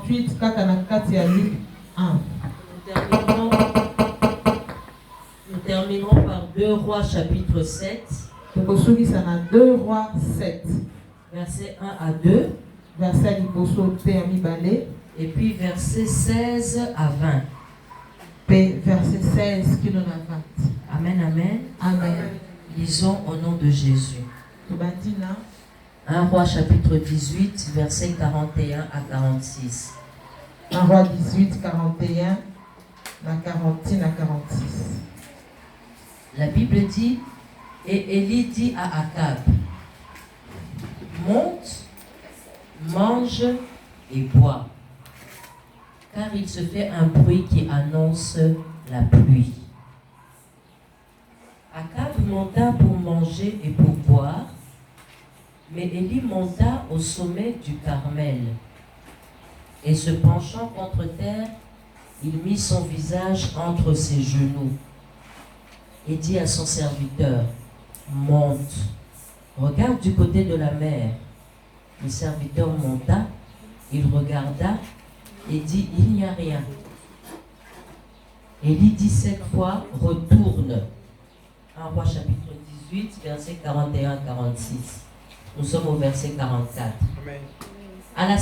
48 kaka na kati ya Luc 1. Nous terminerons par 2 Rois chapitre 7. Tokosukisa na 2 Rois 7. Verset 1 à 2. Verset liboso te ya mibale. Et puis verset 16 à 20. Verset 16 kino na 20. Amen, amen. Amen. Lisons au nom de Jésus. Tobandina. 1 Roi chapitre 18, verset 41 à 46. 1 Roi 18, 41 à 46. La Bible dit, et Élie dit à Akab, monte, mange et bois, car il se fait un bruit qui annonce la pluie. Akab monta pour manger et pour boire, mais Élie monta au sommet du Carmel. Et se penchant contre terre, il mit son visage entre ses genoux et dit à son serviteur, monte, regarde du côté de la mer. Le serviteur monta, il regarda et dit, il n'y a rien. Élie dit 7 fois, retourne. 1 Roi chapitre 18, verset 41 à 46. Nous sommes au verset 44. Amen. À la